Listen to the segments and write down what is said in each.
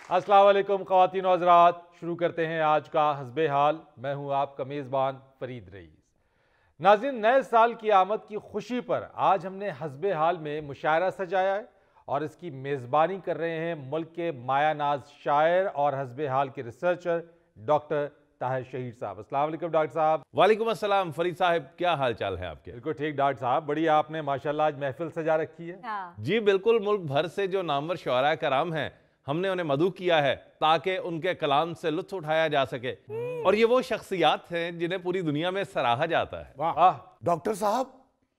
अस्सलाम वालेकुम ख़वातीन और हज़रात, शुरू करते हैं आज का हस्बे हाल। मैं हूं आपका मेज़बान फरीद रईस। नाज़रीन, नए साल की आमद की खुशी पर आज हमने हस्बे हाल में मुशायरा सजाया है और इसकी मेज़बानी कर रहे हैं मुल्क के मायानाज शायर और हस्बे हाल के रिसर्चर डॉक्टर ताहिर शहीद साहब। अस्सलाम वालेकुम डॉक्टर साहब। वालेकुम अस्सलाम फरीद साहब, क्या हाल चाल है आपके? बिल्कुल ठीक डॉक्टर साहब, बढ़िया। आपने माशाल्लाह आज महफिल सजा रखी है। हाँ। जी बिल्कुल, मुल्क भर से जो नामवर शुअरा कराम हैं हमने उन्हें मदऊ किया है ताकि उनके कलाम से लुत्फ उठाया जा सके। और ये वो शख्सियात हैं जिन्हें पूरी दुनिया में सराहा जाता है। वाह। डॉक्टर साहब,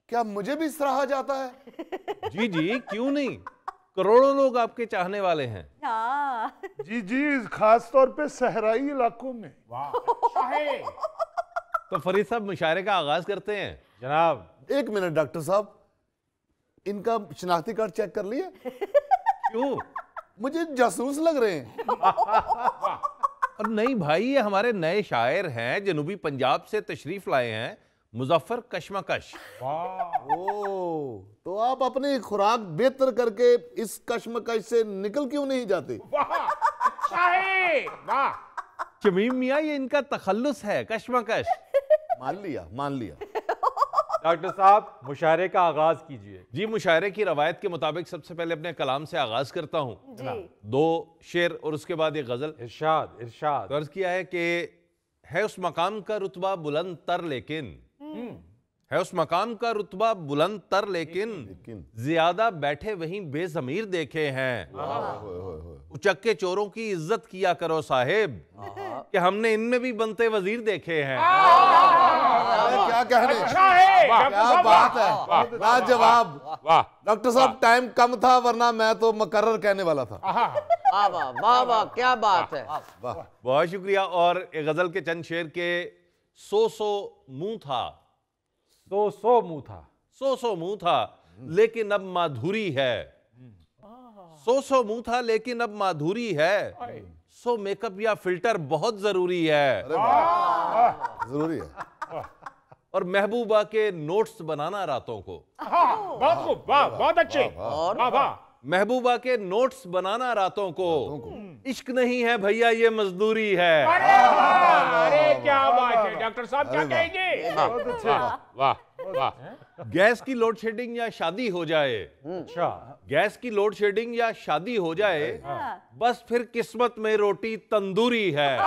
क्या मुझे भी सराहा जाता है? जी जी, क्यों नहीं, करोड़ों लोग आपके चाहने वाले हैं। हाँ। जी जी, खास तौर पे सहराई इलाकों में। तो फरीद साहब, मुशायरे का आगाज करते हैं। जनाब। एक मिनट डॉक्टर साहब, इनका शिनाख्ती कार्ड चेक कर लिए? क्यों? मुझे जासूस लग रहे हैं। और नहीं भाई, ये हमारे नए शायर हैं, जनूबी पंजाब से तशरीफ लाए हैं, मुजफ्फर कशमकश। ओ, तो आप अपनी खुराक बेहतर करके इस कश्मकश से निकल क्यों नहीं जाते? शमीम मियाँ, ये इनका तखल्लुस है, कशमकश। मान लिया। डॉक्टर साहब, मुशायरे का आगाज कीजिए। जी, मुशायरे की रवायत के मुताबिक सबसे पहले अपने कलाम से आगाज करता हूँ। जी। 2 शेर और उसके बाद ये गजल। इरशाद इरशाद। तो अर्ज किया है कि है उस मकाम का रुतबा बुलंद तर लेकिन, है उस मकाम का रुतबा बुलंद तर लेकिन ज्यादा बैठे वहीं बेजमीर देखे हैं। उचक्के चोरों की इज्जत किया करो साहेब, कि हमने इनमें भी बनते वजीर देखे हैं। क्या कहने? क्या बात है, लाजवाब। डॉक्टर साहब, टाइम कम था, वरना मैं तो मुकर्रर कहने वाला था। वाह वाह वाह वाह, क्या बात है। बहुत शुक्रिया। और एक गजल के चंद शेर के 100 मुंह था, 100 मुंह था, 100 मुंह था लेकिन अब माधुरी है। 100 मुंह था लेकिन अब माधुरी है। 100 मेकअप या फिल्टर बहुत जरूरी है। जरूरी है। और महबूबा के नोट्स बनाना रातों को। बहुत खूब, वाह, बहुत अच्छे। वाह वाह। महबूबा के नोट्स बनाना रातों को। इश्क नहीं है भैया, ये मजदूरी है। अरे क्या बात है डॉक्टर साहब, क्या कहेंगे? बहुत अच्छे। वाह वाह। गैस की लोड शेडिंग या शादी हो जाए, अच्छा, गैस की लोड शेडिंग या शादी हो जाए, बस फिर किस्मत में रोटी तंदूरी है।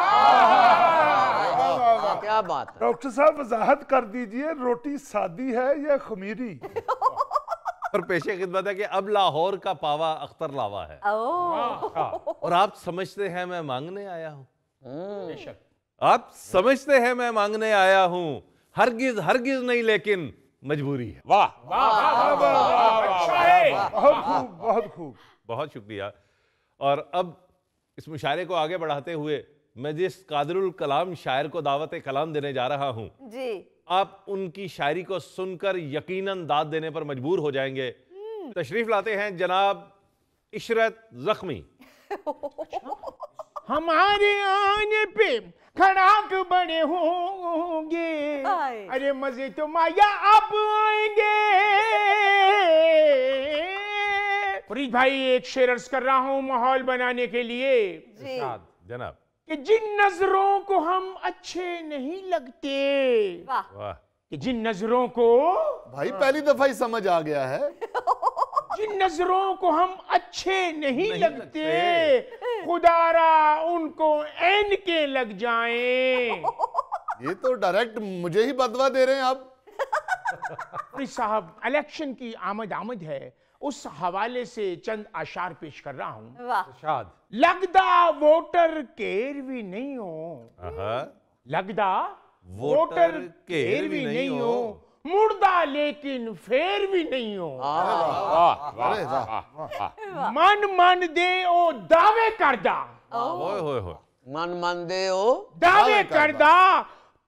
क्या बात है। डॉक्टर साहब, वजाहत कर दीजिए, रोटी सादी है या खमीरी? और पेशे खिदमत है कि अब लाहौर का पावा अख्तर लावा है। और आप समझते हैं मैं मांगने आया हूं, आप समझते हैं मैं मांगने आया हूं, हरगिज हरगिज नहीं लेकिन मजबूरी है। वाह, बहुत खूब, बहुत खूब। बहुत शुक्रिया। और अब इस मुशायरे को आगे बढ़ाते हुए मैं जिस कादिरुल कलाम शायर को दावत कलाम देने जा रहा हूं, जी। आप उनकी शायरी को सुनकर यकीनन दाद देने पर मजबूर हो जाएंगे। तशरीफ लाते हैं जनाब इशरत जख्मी। हमारे आने पे खड़ाक बड़े होंगे, अरे मजे तो माया आप आएंगे। फरीद भाई, एक शेर अर्ज कर रहा हूं माहौल बनाने के लिए। इरशाद जनाब। कि जिन नजरों को हम अच्छे नहीं लगते, वाह। वाह। कि जिन नजरों को, भाई पहली दफा ही समझ आ गया है। जिन नजरों को हम अच्छे नहीं लगते, खुदारा उनको ऐन के लग जाएं। ये तो डायरेक्ट मुझे ही बदवा दे रहे हैं आप। फरीद साहब, इलेक्शन की आमद है, उस हवाले से चंद आशार पेश कर रहा हूं। वाह। इरशाद। लगदा वोटर केर भी नहीं हो, लगदा वोटर केर भी नहीं हो, मुर्दा लेकिन फेर भी नहीं हो। अरे वाह। मन दे ओ दावे करदा, ओए होए होए। मन दे ओ दावे करदा,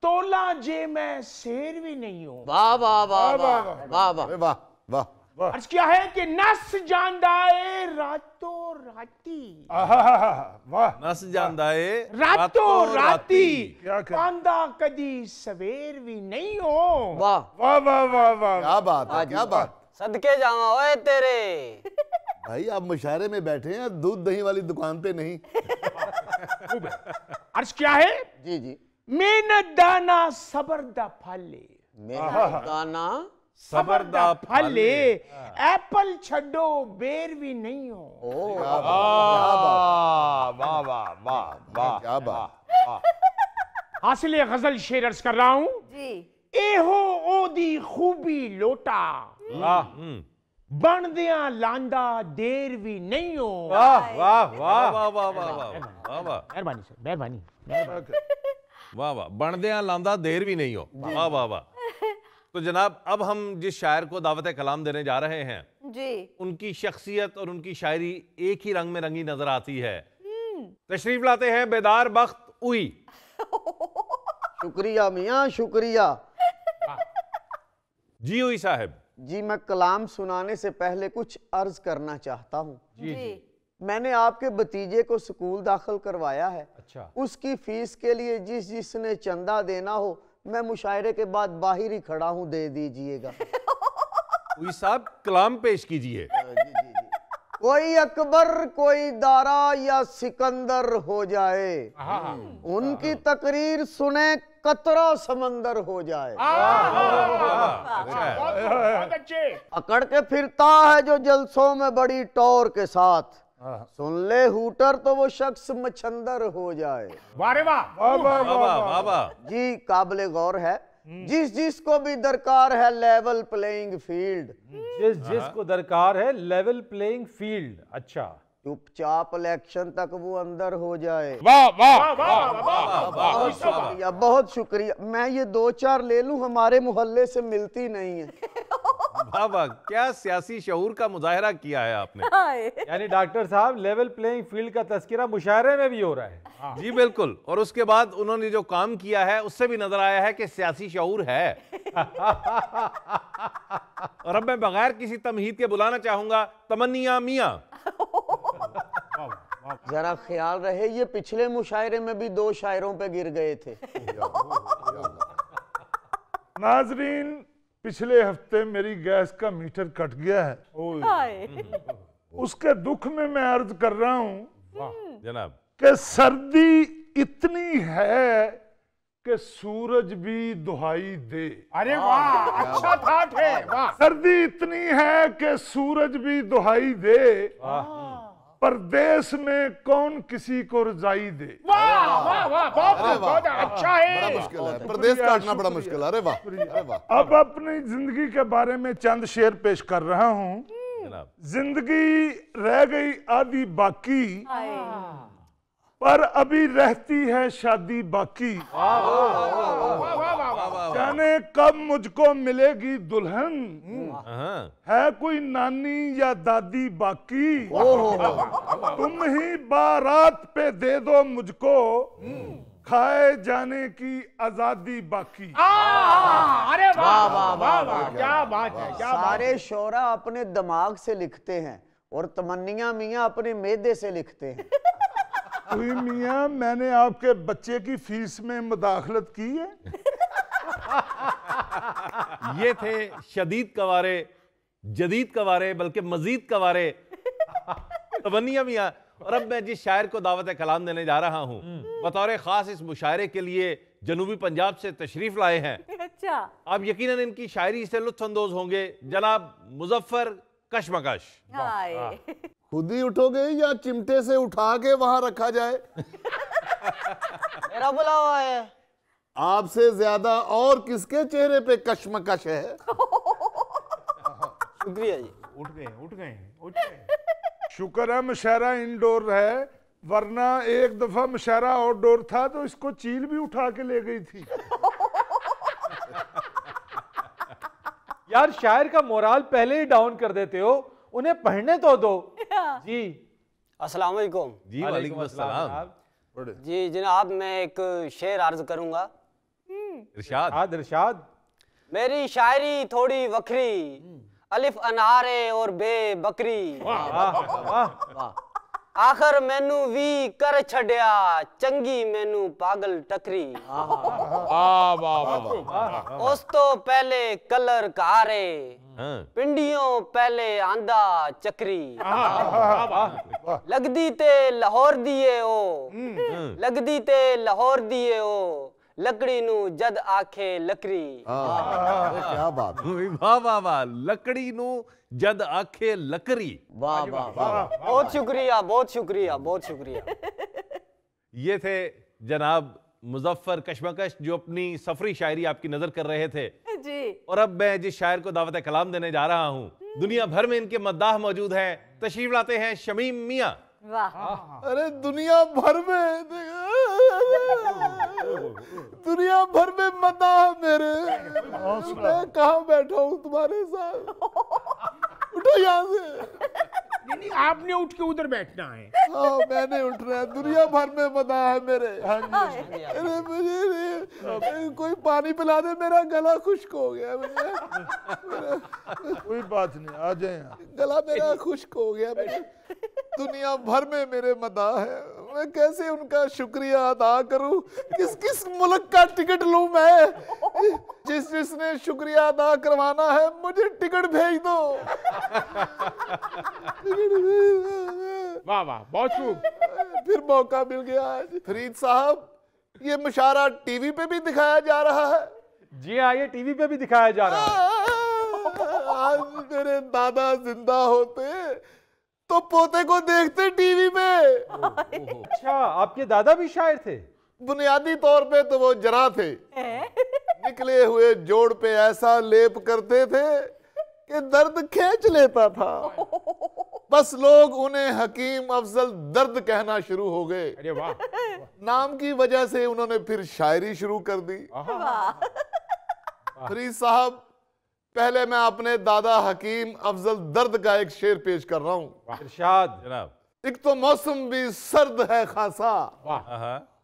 तोला जे मैं शेर भी नहीं हूं। वाह वाह वाह वाह वाह वाह। अरे वाह वाह। अर्ज क्या है कि नस जानदाए रातों राती, वाह। नस जानदाए रातों राती, क्या कर- पांदा कदी सवेर भी नहीं हो। वाह वाह वाह वाह वाह, क्या बात है, क्या बात। सदके जावा ओए तेरे। भाई आप मुशायरे में बैठे हैं, दूध दही वाली दुकान पे नहीं। अर्ज क्या है? जी जी। मेहनत दाना सबर दा फले, मेहनत दाना सबर दा फले, एप्पल छड्डो बेर भी नहीं हो। वाह वाह वाह वाह, क्या बात। हासिल गजल शेर अर्ज कर रहा हूं। जी। एहो ओदी खूबी लोटा, बन दिया लांदा देर भी नहीं हो। वाह वाह वाह वाह वाह वाह वाह वाह मेहरबानी सर, मेहरबानी। वाह वाह, बनदियां लांदा देर भी नहीं हो। वाह वाह वाह। तो जनाब, अब हम जिस शायर को दावत कलाम देने जा रहे हैं, जी। उनकी शख्सियत और उनकी शायरी एक ही रंग में रंगी नजर आती है। तशरीफ लाते हैं बेदार बख्त उई। शुक्रिया मियाँ, शुक्रिया। जी उई साहब। जी, मैं कलाम सुनाने से पहले कुछ अर्ज करना चाहता हूँ। जी। मैंने आपके भतीजे को स्कूल दाखिल करवाया है। अच्छा। उसकी फीस के लिए जिसने चंदा देना हो, मैं मुशायरे के बाद बाहर ही खड़ा हूँ, दे दीजिएगा। उई साहब, कलाम पेश कीजिए। कोई अकबर, कोई दारा या सिकंदर हो जाए, उनकी तकरीर सुने कतरा समंदर हो जाए। बहुत अच्छे। अकड़ के फिरता है जो जलसों में बड़ी टौर के साथ, सुन ले हूटर तो वो शख्स मच्छंदर हो जाए। वाह रे वाह। वाह वाह। जी, काबिले गौर है जिसको भी दरकार है लेवल प्लेइंग फील्ड, जिसको दरकार है लेवल प्लेइंग फील्ड। अच्छा। चुपचाप इलेक्शन तक वो अंदर हो जाए। वाह वाह बहुत शुक्रिया, बहुत शुक्रिया। मैं ये 2-4 ले लूं, हमारे मोहल्ले से मिलती नहीं है। वाह वाह, क्या सियासी शऊर का मुजाहरा किया है आपने। यानी डॉक्टर साहब, लेवल प्लेइंग फील्ड का तस्करा मुशायरे में भी हो रहा है। जी बिल्कुल। और उसके बाद उन्होंने जो काम किया है उससे भी नजर आया है कि सियासी शऊर है। और अब मैं बगैर किसी तमहीद के बुलाना चाहूंगा तमन्निया मियां। जरा ख्याल रहे, ये पिछले मुशायरे में भी 2 शायरों पे गिर गए थे। नाजरीन, पिछले हफ्ते मेरी गैस का मीटर कट गया है। उसके दुख में मैं अर्ज कर रहा हूं जनाब कि सर्दी इतनी है कि सूरज भी दुहाई दे। अरे वाह, अच्छा ठाठ है। वाह। सर्दी इतनी है कि सूरज भी दुहाई दे, परदेश में कौन किसी को रजाई दे। वाह वाह वाह, बहुत अच्छा बड़ा है। मुश्किल है, प्रदेश काटना बड़ा मुश्किल है। अरे वाह, अरे वाह। अब अपनी जिंदगी के बारे में चंद शेर पेश कर रहा हूं। जनाब। जिंदगी रह गई आधी बाकी, पर अभी रहती है शादी बाकी। जाने कब मुझको मिलेगी दुल्हन, है कोई नानी या दादी बाकी। तुम ही बारात पे दे दो मुझको, खाए जाने की आजादी बाकी। अरे वाह वाह वाह वाह, क्या बात है, क्या बात सारे शोरा अपने दिमाग से लिखते हैं और तमन्निया मियाँ अपने मेदे से लिखते हैं। कोई मियाँ, मैंने आपके बच्चे की फीस में मुदाखलत की है? ये थे शदीद कवारे, जदीद कवारे, बल्कि मजीद कवारे तमन्निया मियां। और अब मैं जिस शायर को दावत कलाम देने जा रहा हूँ, बतौर खास इस मुशायरे के लिए जनूबी पंजाब से तशरीफ लाए हैं। अच्छा। आप यकीनन इनकी शायरी से लुत्फ अंदोज होंगे। जनाब मुजफ्फर कशमकश। हाय। खुद ही उठोगे या चिमटे से उठा के वहां रखा जाए? मेरा बुलावा है। आपसे ज्यादा और किसके चेहरे पे कशमकश है? शुक्रिया जी। उठ गए। शुक्र है मुशायरा इंडोर है, वरना एक दफा मुशायरा आउटडोर था तो इसको चील भी उठा के ले गई थी। यार, शायर का मोराल पहले ही डाउन कर देते हो, उन्हें पढ़ने तो दो। जी। अस्सलाम वालेकुम। जी वालेकुम अस्सलाम। जनाब। जी जनाब, मैं एक शेर अर्ज करूंगा। इरशाद। इरशाद। मेरी शायरी थोड़ी वखरी, अलिफ अनारे और बे बकरी। वाह वाह। आखिर मैनू भी कर छड़िया चंगी मैनू पागल टकरी। वाह वाह वाह। उस तो पहले कलर कारे पिंडियों पहले आंदा चक्री। लगदी ते लाहौर दिए ओ लगदी ते लाहौर दिए ओ लकड़ी नू जद आखे लकड़ी। क्या बात। वाह वाह वाह, लकड़ी नू जद आखे लकड़ी। वाह वाह वाह। बहुत शुक्रिया बहुत शुक्रिया बहुत शुक्रिया। ये थे जनाब मुजफ्फर कशमकश जो अपनी सफरी शायरी आपकी नजर कर रहे थे जी। और अब मैं जिस शायर को दावत कलाम देने जा रहा हूं, दुनिया भर में इनके मद्दाह मौजूद हैं। तशरीफ लाते हैं शमीम मियां। वाह। अरे दुनिया भर में मदाह मेरे, मैं कहाँ बैठा हूँ तुम्हारे साथ। उठो यहाँ से। नहीं आपने उठ के उधर बैठना है। हाँ मैंने उठना है। दुनिया भर में मदाह है मेरे। अरे मुझे कोई पानी पिला दे, मेरा गला खुश्क हो गया। कोई बात नहीं, आ जाए यहाँ। गला मेरा खुश्क हो गया। दुनिया भर में मेरे मदाह है, मैं कैसे उनका शुक्रिया अदा करूं। किस किस मुल्क का टिकट लूं मैं। जिसने शुक्रिया अदा करवाना है मुझे टिकट भेज दो। वाह वाह बहुत खूब। फिर मौका मिल गया आज। फरीद साहब, ये मुशायरा टीवी पे भी दिखाया जा रहा है? जी हाँ, ये टीवी पे भी दिखाया जा रहा है। आज मेरे दादा जिंदा होते तो पोते को देखते टीवी पे। अच्छा, आपके दादा भी शायर थे? बुनियादी तौर पे तो वो जरा थे। निकले हुए जोड़ पे ऐसा लेप करते थे कि दर्द खींच लेता था। बस लोग उन्हें हकीम अफजल दर्द कहना शुरू हो गए। अरे वाह। नाम की वजह से उन्होंने फिर शायरी शुरू कर दी। फरीद साहब, पहले मैं अपने दादा हकीम अफजल दर्द का एक शेर पेश कर रहा हूं। इरशाद जनाब। एक तो मौसम भी सर्द है खासा,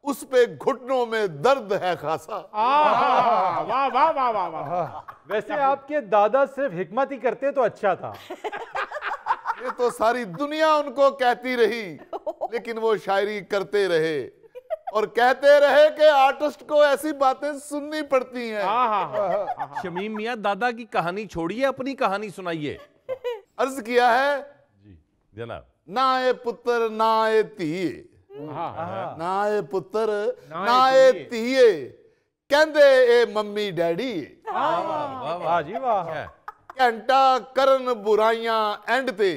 उस पे घुटनों में दर्द है खासा। वाह वाह वाह वाह वाह। वैसे आपके दादा सिर्फ हिकमत ही करते तो अच्छा था। ये तो सारी दुनिया उनको कहती रही, लेकिन वो शायरी करते रहे और कहते रहे कि आर्टिस्ट को ऐसी बातें सुननी पड़ती हैं। शमीम मियां, दादा की कहानी छोड़िए, अपनी कहानी सुनाइए। अर्ज किया है जी जनाब। ना ए पुत्र ना ए तिये, ना ए पुत्र ना ए तिये, कहंदे ए मम्मी डैडी। वाह जी वाह। घंटा करन बुराइयां एंड ते,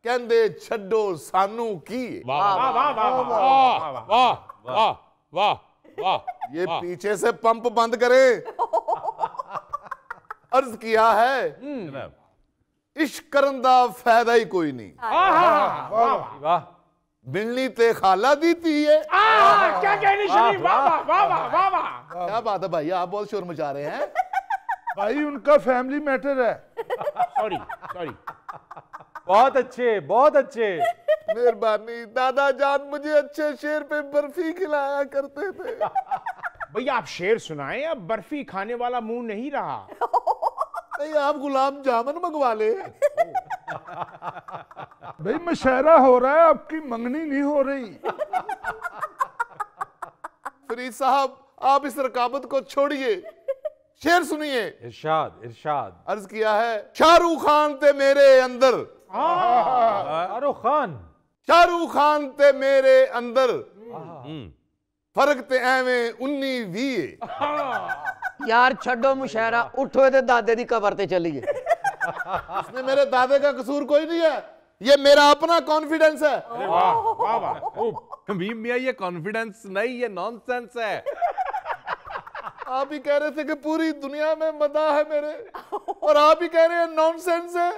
कहंदे छड्डो सानू की। वाह वाह वाह वाह वाह वाह वाह वाह। ये पीछे से पंप बंद करे। अर्ज किया है जनाब। इश्क करन दा फायदा ही कोई नहीं, वाह। मिलनी ते खाला दी थी है। क्या कहनी शरीफ। वाह वाह वाह वाह वाह वाह। क्या बात है भाई, आप बहुत शोर मचा रहे हैं। भाई उनका फैमिली मैटर है। Sorry sorry. बहुत अच्छे बहुत अच्छे। मेहरबानी। दादा जान मुझे अच्छे शेर पे बर्फी खिलाया करते थे। भैया आप शेर सुनाएं, अब बर्फी खाने वाला मुंह नहीं रहा। नहीं, आप गुलाब जामुन मंगवा ले। भाई मुशायरा हो रहा है, आपकी मंगनी नहीं हो रही। फरीद साहब, आप इस रकाबत को छोड़िए, शेर सुनिए। इरशाद इरशाद। अर्ज किया है शाहरुख खान ते मेरे अंदर, शाहरुख खान। शाहरुख खान ते मेरे अंदर, फर्क ते एवें 19-20। यार छड्डो मुशायरा, उठो ते दादे दी कबर ते चलिए। इसमें मेरे दादे का कसूर कोई नहीं है, ये मेरा अपना कॉन्फिडेंस है। वाह वाह वाह। शमीम मियां, ये कॉन्फिडेंस नहीं, ये नॉनसेंस है। आप ही कह रहे थे कि पूरी दुनिया में मदा है मेरे, और आप ही कह रहे हैं नॉनसेंस है।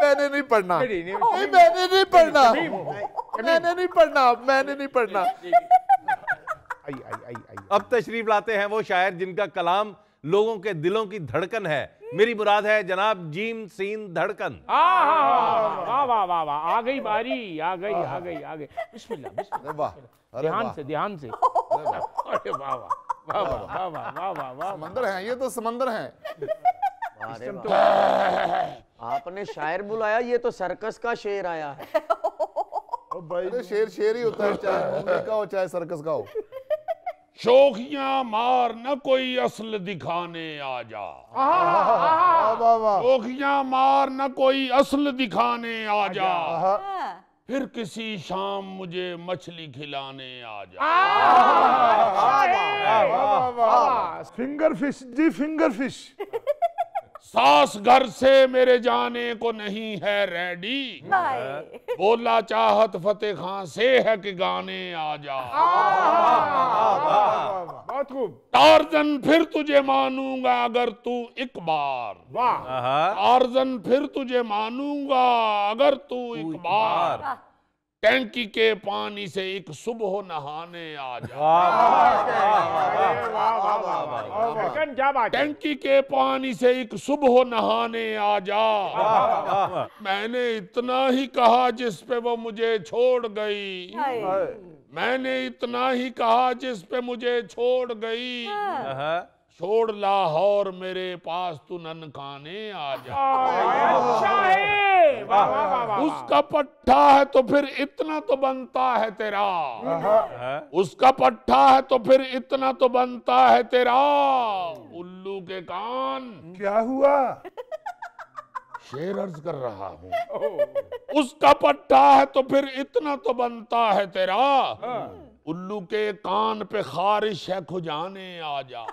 मैंने नहीं पढ़ना, नहीं, मैंने नहीं पढ़ना, मैंने नहीं पढ़ना, मैंने नहीं पढ़ना। अब तशरीफ लाते हैं वो शायर जिनका कलाम लोगों के दिलों की धड़कन है। मेरी मुराद है जनाब जीम सीन धड़कन। वाह वाह वाह वाह। आ गई बारी, आ गई आ गई आ गई। बिस्मिल्लाह बिस्मिल्लाह। वाह, ध्यान से ध्यान से। अरे वाह वाह वाह वाह वाह वाह वाह वाह। समंदर हैं ये तो, समंदर हैं। आपने शायर बुलाया, ये तो सर्कस का शेर आया है। भाई अरे शेर शेर ही होता है, चाहे मूवी का हो चाहे सर्कस का हो। शोखियां मार न कोई असल दिखाने आ जा। वाह वाह वाह। शोखियां मार न कोई असल दिखाने आ जा, हाँ। फिर किसी शाम मुझे मछली खिलाने आ जा। फिंगर फिश जी, फिंगर फिश। सास घर से मेरे जाने को नहीं है रेडी, बाय। बोला चाहत फतेह खां से है कि गाने आ जा। बहुत खूब। टार्जन फिर तुझे मानूंगा अगर तू एक बार, वाह। टार्जन फिर तुझे मानूंगा अगर तू एक बार, टैंकी के पानी से एक सुबह नहाने आ जा। दर्शन क्या बात है। टैंकी के पानी से एक सुबह नहाने आ जा। मैंने इतना ही कहा जिस पे वो मुझे छोड़ गई, हाय। मैंने इतना ही कहा जिस पे मुझे छोड़ गई, छोड़ लाहौर मेरे पास तू ननकाने आ जा। अच्छा है। वाह वाह वाह वाह। उसका पट्टा है तो फिर इतना तो बनता है तेरा, उसका पट्टा है तो फिर इतना तो बनता है तेरा, उल्लू के कान। क्या हुआ? शेर अर्ज कर रहा हूँ। उसका पट्टा है तो फिर इतना तो बनता है तेरा, उल्लू के कान पे खारिश है खुजाने आ जा।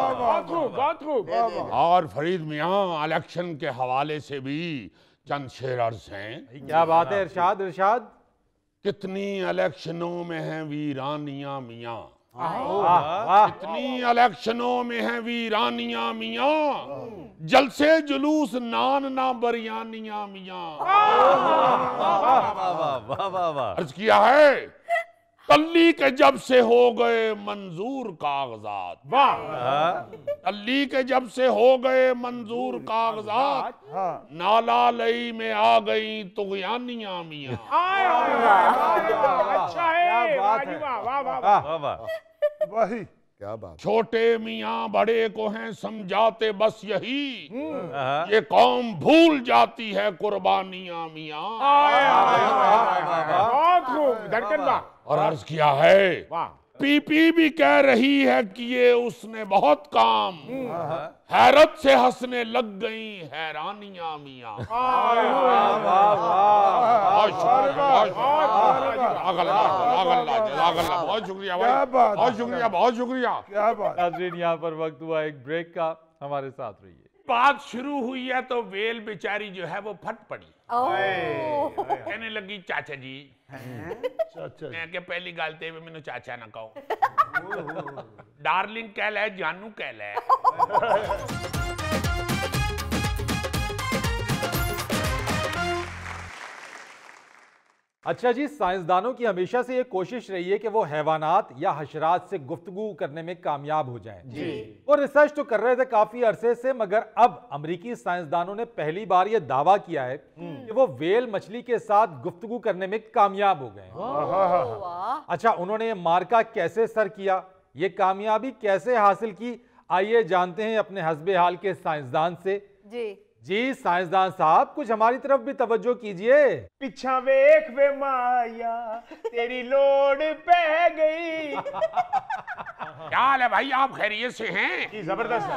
बहुत खूब बहुत खूब। और फरीद मियाँ, इलेक्शन के हवाले से भी चंद शेर अर्ज हैं। क्या बात है इरशाद इरशाद। कितनी इलेक्शनों में हैं वीरानियां मियाँ, वाह। कितनी इलेक्शनों में हैं वीरानियां मियाँ, जलसे जुलूस नान ना बरियानियां मियाँ। अर्ज किया है, तल्ली के जब से हो गए मंजूर कागजात, तल्ली के जब से हो गए मंजूर कागजात, नाला लई में आ गई तुगयानियां मियाँ। अच्छा है। वाह जी वाह वाह वाह वाह। वही क्या बात। छोटे मियाँ बड़े को हैं समझाते बस यही, ये कौम भूल जाती है कुर्बानियां मियाँ। बहुत खूब। धड़कन वाह। और अर्ज किया है, वाह। पीपी भी कह रही है कि ये उसने बहुत काम, हैरत से हंसने लग गई हैरानियां मियाँ। बहुत शुक्रिया भाई, बहुत शुक्रिया बहुत शुक्रिया। क्या बात। नाज़रीन, यहाँ पर वक्त हुआ एक ब्रेक का, हमारे साथ रहिए। बात शुरू हुई है तो वेल बेचारी जो है वो फट पड़ी, कहने लगी चाचा जी, मैं के पहली गल ते मैनू चाचा ना कहो, डार्लिंग कह ले, जानू कह ले। अच्छा जी, साइंसदानों की हमेशा से ये कोशिश रही है कि वो हैवानात या हशरात से गुफ्तगू करने में कामयाब हो जाएं। जी। वो रिसर्च तो कर रहे थे काफी अरसे से, मगर अब अमेरिकी साइंसदानों ने पहली बार ये दावा किया है कि वो वेल मछली के साथ गुफ्तगू करने में कामयाब हो गए। वाह। अच्छा, उन्होंने ये मार्का कैसे सर किया, ये कामयाबी कैसे हासिल की, आइए जानते हैं अपने हस्बे हाल के साइंसदान से। जी साइंसदान साहब, कुछ हमारी तरफ भी तवज्जो कीजिए। पीछा वेख वे माया तेरी लोड पे गई। क्या हाल है भाई, आप खैरियत से हैं? जी जबरदस्त है।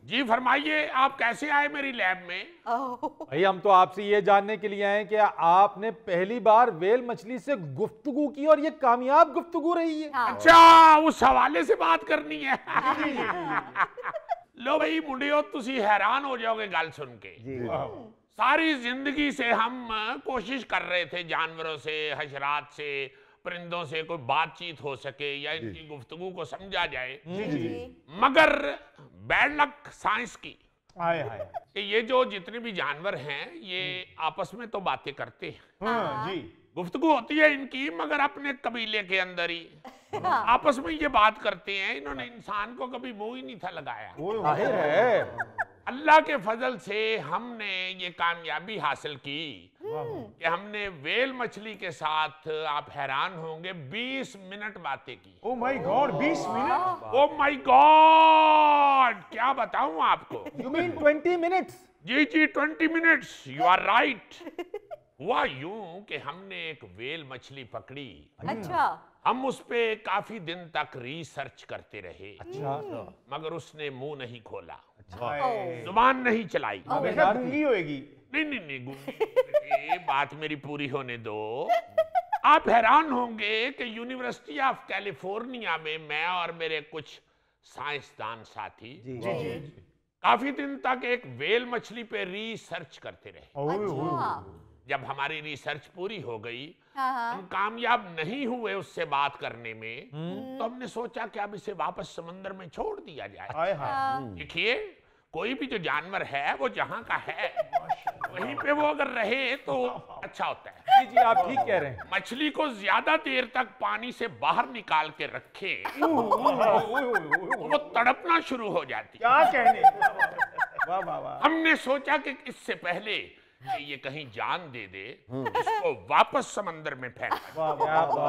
जी फरमाइए, आप कैसे आए मेरी लैब में? भाई हम तो आपसे ये जानने के लिए आए कि आपने पहली बार वेल मछली से गुफ्तगू की और ये कामयाब गुफ्तगू रही है। अच्छा, उस हवाले से बात करनी है। लो भाई मुंडियो, तुसी हैरान हो जाओगे गल सुन के। सारी जिंदगी से हम कोशिश कर रहे थे जानवरों से, हशरात से, परिंदों से कोई बातचीत हो सके या इनकी गुफ्तगू को समझा जाए, मगर बैड लक साइंस की कि ये जो जितने भी जानवर हैं ये आपस में तो बातें करते हैं। जी। गुफ्तगू होती है इनकी, मगर अपने कबीले के अंदर ही आपस में ये बात करते हैं। इन्होंने इंसान को कभी मुंह ही नहीं था लगाया। अल्लाह के फजल से हमने ये कामयाबी हासिल की कि हमने वेल मछली के साथ, आप हैरान होंगे, 20 मिनट बातें की। Oh my God, 20 minute? Oh my God, क्या बताऊं आपको। You mean 20 minutes? जी जी, 20 मिनट्स, यू आर राइट। हुआ यूं कि हमने एक व्हेल मछली पकड़ी। अच्छा। हम उस पे काफी दिन तक रिसर्च करते रहे। अच्छा। मगर उसने मुंह नहीं खोला, जुबान नहीं चलाई। हमेशा गूंगी होएगी। नहीं नहीं नहीं गूंगी। बात मेरी पूरी होने दो। आप हैरान होंगे कि यूनिवर्सिटी ऑफ कैलिफोर्निया में मैं और मेरे कुछ साइंसदान साथी काफी दिन तक एक व्हेल मछली पे रिसर्च करते रहे। अच्छा। जब हमारी रिसर्च पूरी हो गई, हाँ। हम कामयाब नहीं हुए उससे बात करने में, तो हमने सोचा कि अब इसे वापस समंदर में छोड़ दिया जाए। देखिए, कोई भी जो जानवर है वो जहाँ का है वहीं पे वो अगर रहे तो अच्छा होता है। जी जी, आप ठीक कह रहे हैं। मछली को ज्यादा देर तक पानी से बाहर निकाल के रखे वो तड़पना शुरू हो जाती। क्या कहने। वाह वाह वाह। हमने सोचा कि इससे पहले कि ये कहीं जान दे दे, इसको वापस समंदर में फेंक।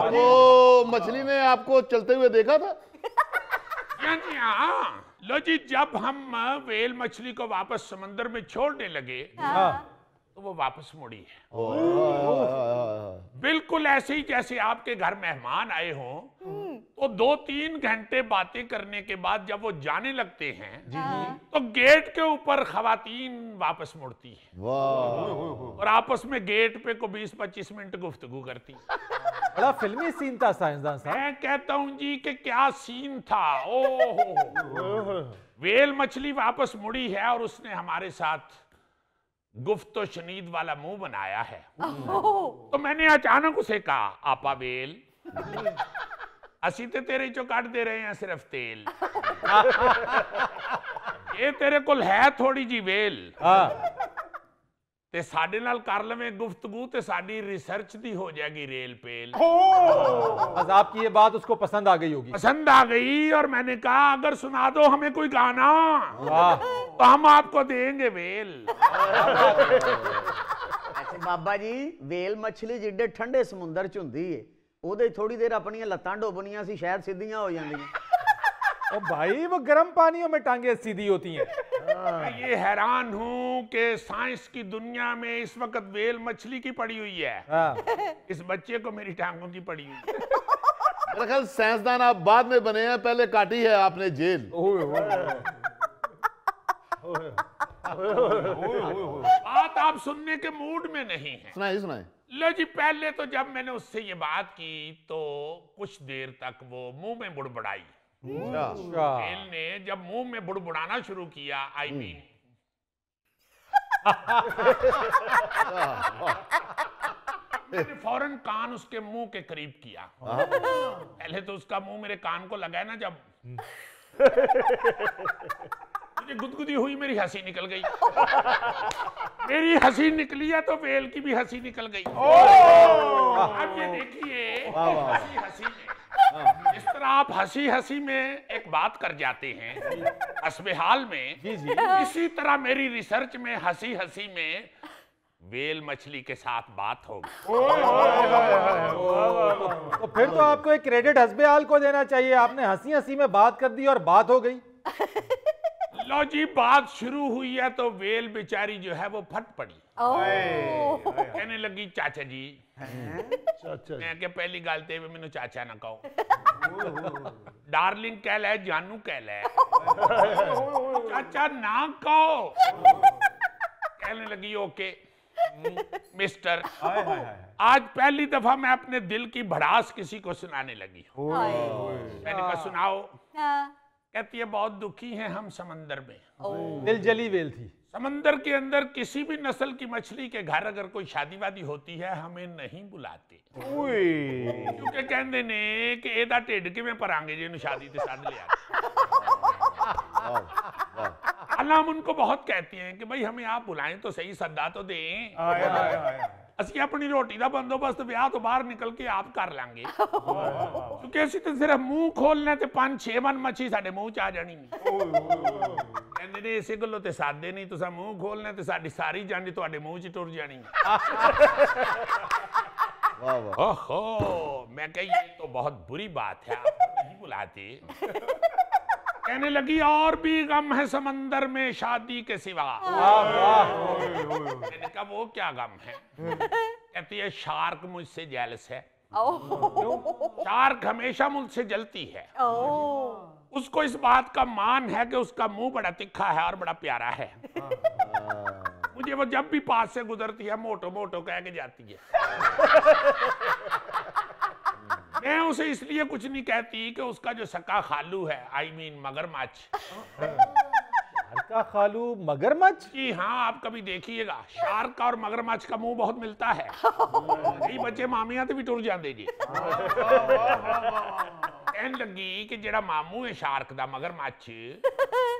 वो मछली ने आपको चलते हुए देखा था? जी हाँ। लो जी, जब हम व्हेल मछली को वापस समंदर में छोड़ने लगे तो वो वापस मुड़ी है। बिल्कुल ऐसे ही जैसे आपके घर मेहमान आए हों, तो 2-3 घंटे बातें करने के बाद जब वो जाने लगते हैं तो गेट के ऊपर खवातीन वापस मुड़ती है और आपस में गेट पे को 20-25 मिनट गुफ्तगू करती। बड़ा फिल्मी सीन था साइंसदान साहब। मैं कहता हूं जी कि क्या सीन था। ओहो, व्हेल मछली वापस मुड़ी है और उसने हमारे साथ गुफ्तो शनीद वाला मुंह बनाया है। तो मैंने अचानक उसे कहा, आपा व्हेल, असी ते तेरे चो काट दे रहे हैं सिर्फ तेल। ये तेरे को है थोड़ी जी व्हेल ते साडे नाल कर लवे गुफ्तगू ते साडी रिसर्च दी हो जाएगी रेल पेल। बस आपकी ये बात उसको पसंद आ गई होगी। पसंद आ गई और मैंने कहा, अगर सुना दो हमें कोई गाना तो हम आपको देंगे व्हेल। ऐसे बाबा जी, व्हेल मछली जिड्डे ठंडे समुंदर च हुंदी है, ओदे थोड़ी देर अपनी लत्तां डोबनियां सी शायद सीधियां हो जांदियां। ओ भाई, वो गर्म पानियों में टांगे सीधी होती हैं। ये हैरान हूं कि साइंस की दुनिया में इस वक्त व्हेल मछली की पड़ी हुई है, इस बच्चे को मेरी टांगों की पड़ी हुई है। मेरा ख्याल साइंसदान आप बाद में बने हैं, पहले काटी है आपने जेल। बात आप सुनने के मूड में नहीं है। सुनाइए सुनाइए। लो जी, पहले तो जब मैंने उससे ये बात की तो कुछ देर तक वो मुंह में बुड़बुड़ाई। व्हेल ने जब मुंह में बुड़बुड़ाना शुरू किया, आई मीन मैंने फौरन कान उसके मुंह के करीब किया। पहले तो उसका मुंह मेरे कान को लगा ना, जब मुझे गुदगुदी हुई, मेरी हंसी निकल गई। मेरी हंसी निकली है तो व्हेल की भी हंसी निकल गई। अब ये देखिए, हंसी हंसी में इस तरह आप हंसी हंसी में एक बात कर जाते हैं हस्बेहाल में, इसी तरह मेरी रिसर्च में हंसी हंसी में व्हेल मछली के साथ बात हो गई। तो फिर तो आपको एक क्रेडिट हस्बेहाल को देना चाहिए, आपने हंसी हंसी में बात कर दी और बात हो गई। लो जी, बात शुरू हुई है तो व्हेल बेचारी जो है वो फट पड़ी। कहने लगी, चाचा जी, मैं क्या पहली गलते हुए मैंने चाचा ना कहो, डार्लिंग कह ले, जानू कह ले, चाचा ना कहो। कहने लगी, ओके मिस्टर, आज पहली दफा मैं अपने दिल की भड़ास किसी को सुनाने लगी। मैंने कहा, सुनाओ। कहती है, बहुत दुखी हैं हम समंदर में। दिल जली व्हेल थी। समंदर के अंदर किसी भी नस्ल की मछली के घर अगर कोई शादी वादी होती है, हमें नहीं बुलाते, क्योंकि कहते ने कि एदा ढिड किवें भरांगे जिन्होंने शादी ते सद लिया। हम उनको बहुत कहते हैं कि भाई हमें आप बुलाएं तो सही, सद्दा तो दें। ਅਸੀਂ अपनी रोटी का बंदोबस्त ब्याह तो बाहर निकल के आप कर लांगे, क्योंकि ਅਸੀਂ तो सिर्फ मुंह खोलना ते 5-6 मन मच्छी साडे मुंह च आ जानी कहंदे ने, इसे गल्लों ते सादे नहीं, तुसा मुंह खोलना ते साडी सारी जानी तुहाडे मुंह च टुर जानी। ओहो, मैं कही ये तो बहुत बुरी बात है, आप नहीं बुलाते। कहने लगी, और भी गम है समंदर में शादी के सिवा। मैंने कहा, वो क्या गम है? कहती है शार्क मुझसे जेलस है। ओह शार्क हमेशा मुझसे जलती है। ओह उसको इस बात का मान है कि उसका मुंह बड़ा तिखा है और बड़ा प्यारा है। मुझे वो जब भी पास से गुजरती है मोटो मोटो कह के जाती है। मैं उसे इसलिए कुछ नहीं कहती कि उसका जो सक्का खालू है, आई मीन मगरमच्छ, का खालू मगरमच्छ। जी हाँ, आप कभी देखिएगा शार्क और मगरमच्छ का मुंह बहुत मिलता है। कई बच्चे मामियां तो भी टुर जाते जी। कहने लगी कि जेड़ा मामू है शार्क दा मगरमच्छ,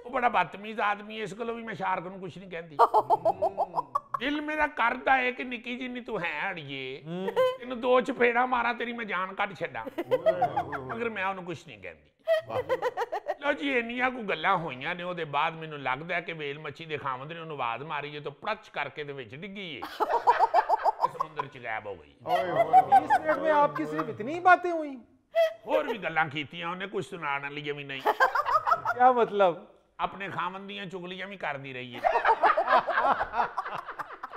वो बड़ा बदतमीज आदमी है, इस गलों भी मैं शार्क नूं कुछ नहीं कहती। दिल मेरा करदा है कि निकी जिन्नी तू है अड़िए, तेनू दो चपेड़ा मारा तेरी मैं जान कट छड्डा, मगर मैं उन्हें कुछ नहीं कहती। लो जी इन्नियां को गल्लां होईयां ने, ओदे बाद मैनू लगदा है कि वेल मच्छी दे खावंद ने उन्हें आवाज मारी है तो प्रच करके दे विच डिग्गी है, समुंदर च गायब हो गई। 20 मिनट में आपकी सिर्फ इतनी बातें हुई? होर भी गल्लां कीतियां उन्हें, कुछ सुनाने लिए भी नहीं। क्या मतलब? अपने खावंद दियां चुगलियां भी करती रही है।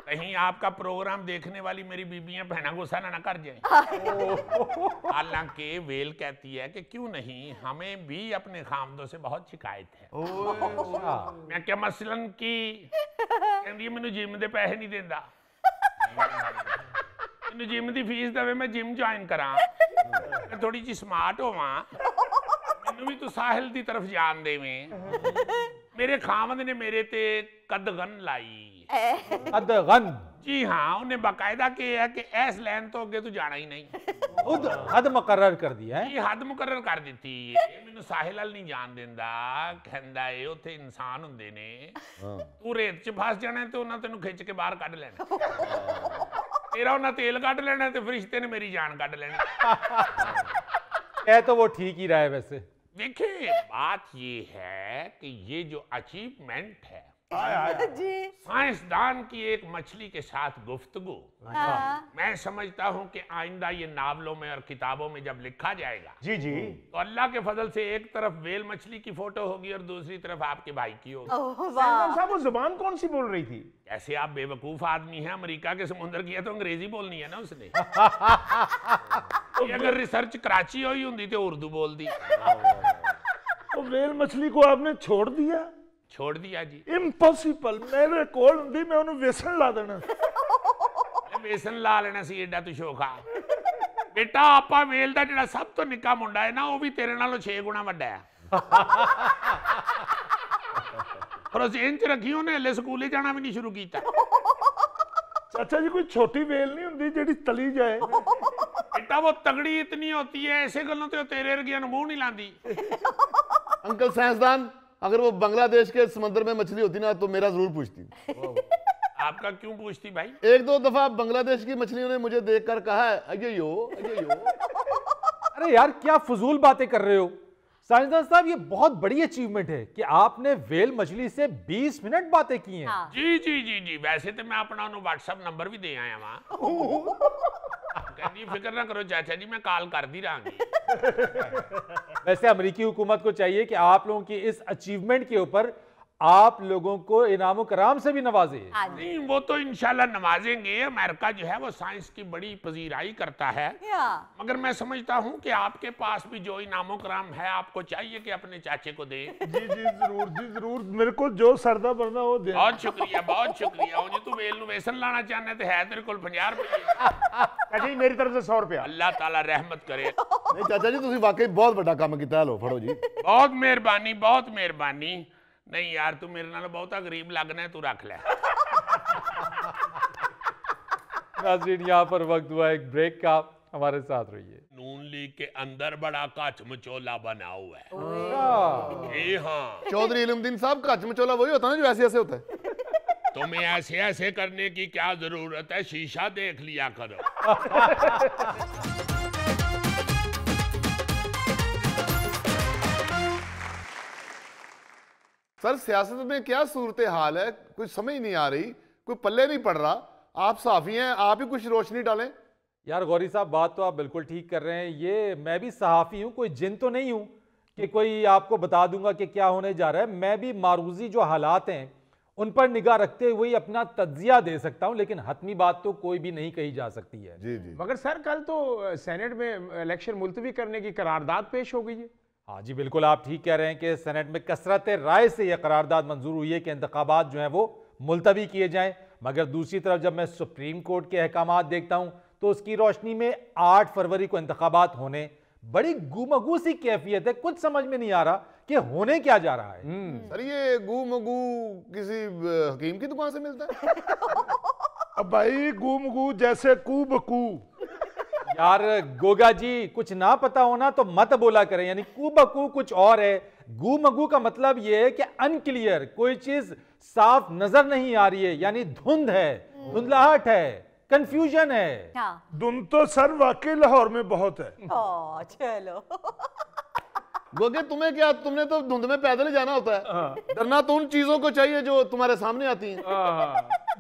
कहीं आपका प्रोग्राम देखने वाली मेरी बीबियां बहना गुस्सा ना कर जाए। हालांकि वेल कहती है कि क्यों नहीं, हमें भी अपने खामदों से बहुत शिकायत है। मैं क्या मसलन की कहती मैनू जिम दे पैसे नहीं देता, मैनू जिम दी फीस दवे मैं जिम ज्वाइन करा, मैं थोड़ी जी स्मार्ट होवां, मैनू भी तू साहिल दी तरफ जान देवें। मेरे खामद ने मेरे ते कदगन लाई। कदगन? जी हाँ, उन्हें बाकायदा के है कि ऐस लैन तो अगे तू जाना ही नहीं। खुद हद मुकर्रर कर दिया है? हद मुकर्रर कर दी। मैनू साहिल अल नहीं जान देंदा, कहंदा है उत्थे इंसान हुंदे ने, तू रेत च फस जाना ते उन्हां तेनू खिच के बाहर कढ लेना, तेरा उन्हां तेल कढ लेना ते फरिश्ते ने मेरी जान कढ लेनी। है तो वो ठीक ही रहा है वैसे। देखिए बात ये है कि ये जो अचीवमेंट है, साइंसदान की एक मछली के साथ गुफ्तगू, मैं समझता हूँ कि आइंदा ये नावलों में और किताबों में जब लिखा जाएगा जी जी, तो अल्लाह के फजल से एक तरफ वेल मछली की फोटो होगी और दूसरी तरफ आपके भाई की होगी। साहब वो जुबान कौन सी बोल रही थी? ऐसे आप बेवकूफ आदमी हैं, अमेरिका के समुद्र की है तो अंग्रेजी बोलनी है ना उसने। अगर रिसर्च कराची हुई होती तो उर्दू बोल दी। तो वेल मछली को आपने छोड़ दिया? छोड़ दिया जी। इम्पॉसिबल, मेरे कोल हुंदी मैं उन्हें वेसन ला देना। वेसन ला लेना सी, एडा तू शोखा बेटा। आपा वेल दा जिहड़ा सब तो निक्का मुंडा है ना, वो भी तेरे नालों 6 गुना वड्डा है। फ्रोजेन च रखी उन्हें, हले स्कूले जाना भी नहीं शुरू किया। चाचा जी कोई छोटी वेल नहीं हुंदी जेड़ी तली जाए? बेटा वो तगड़ी इतनी होती है, ऐसे गलों ते तेरे वर्गियां नूं मुंह नहीं लांदी। अंकल साइंसदान, अगर वो बांग्लादेश के समंदर में मछली होती ना तो मेरा जरूर पूछती। आपका क्यों पूछती भाई? 1-2 दफा बांग्लादेश की मछलियों ने मुझे देखकर कहा है अयो अयो। अरे यार क्या फजूल बातें कर रहे हो साइंसदान साहब, ये बहुत बड़ी अचीवमेंट है कि आपने वेल मछली से 20 मिनट बातें की हैं। हाँ। जी जी जी जी, वैसे तो मैं अपना व्हाट्सएप नंबर भी दे आया वहां। कहती फिक्र ना करो चाचा जी, मैं कॉल कर दी रही। वैसे अमेरिकी हुकूमत को चाहिए कि आप लोगों की इस अचीवमेंट के ऊपर आप लोगों को इनाम कराम से भी नवाजे। नहीं वो तो इंशाल्लाह नवाजेंगे। अमेरिका जो है वो साइंस की बड़ी पजीराई करता है, मगर मैं समझता हूँ कि आपके पास भी जो इनाम कराम है आपको चाहिए कि अपने चाचे को दे। जी जी जरूर जी जरूर, मेरे को जो सरदा बनना वो दे। बहुत शुक्रिया बहुत शुक्रिया। और तू वेल नु वेसन लाना चाहने तो है तेरे को 50 रुपए। चाचा जी मेरी तरफ से 100 रुपया। अल्लाह ताला रहमत करे। नहीं चाचा जी तुसी वाकई बहुत बड़ा काम किया। लो फड़ो जी। बहुत मेहरबानी बहुत मेहरबानी। नहीं यार तू मेरे नाल बहुता गरीब लगना है, तू रख ले। नाज़रीन यहाँ पर वक्त हुआ एक ब्रेक का, हमारे साथ रहिए। नून लीग के अंदर बड़ा कच मचोला बना हुआ है। हाँ चौधरी इल्मुद्दीन साहब का कचमचोला वही होता है ना जो ऐसे ऐसे होता है? तुम्हें ऐसे ऐसे करने की क्या जरूरत है, शीशा देख लिया करो। सर सियासत में क्या सूरत हाल है, कुछ समझ नहीं आ रही, कोई पल्ले नहीं पड़ रहा। आप सहाफी हैं, आप ही कुछ रोशनी डालें। यार गौरी साहब बात तो आप बिल्कुल ठीक कर रहे हैं। ये मैं भी सहाफ़ी हूँ, कोई जिन तो नहीं हूँ कि कोई आपको बता दूंगा कि क्या होने जा रहा है। मैं भी मारूजी जो हालात हैं उन पर निगाह रखते हुए अपना तज्जिया दे सकता हूं, लेकिन हतमी बात तो कोई भी नहीं कही जा सकती है। जी जी। मगर सर कल तो सेनेट में इलेक्शन मुलतवी करने की करारदाद पेश हो गई है। हाँ जी बिल्कुल, आप ठीक कह रहे हैं कि सेनेट में कसरत राय से यह करारदाद मंजूर हुई है कि इंतखाबात जो हैं वो मुलतवी किए जाएं। मगर दूसरी तरफ जब मैं सुप्रीम कोर्ट के अहकामात देखता हूं तो उसकी रोशनी में 8 फरवरी को इंतखाबात होने बड़ी गुमगू सी कैफियत है। कुछ समझ में नहीं आ रहा कि होने क्या जा रहा है। सर ये गू मगू किसी हकीम की दुकान से मिलता है? अब भाई गूमगू जैसे कू बकू। यार गोगा जी, कुछ ना पता होना तो मत बोला करें। यानी कू बकू कुछ और है, गू मगू का मतलब यह है कि अनक्लियर, कोई चीज साफ नजर नहीं आ रही है, यानी धुंध है, धुंधलाहट है, कंफ्यूजन है। हाँ। धुंध तो सर वाकई लाहौर में बहुत है। चलो। गोगे तुम्हें क्या, तुमने तो धुंध में पैदल ही जाना होता है। डरना तो उन चीजों को चाहिए जो तुम्हारे सामने आती हैं।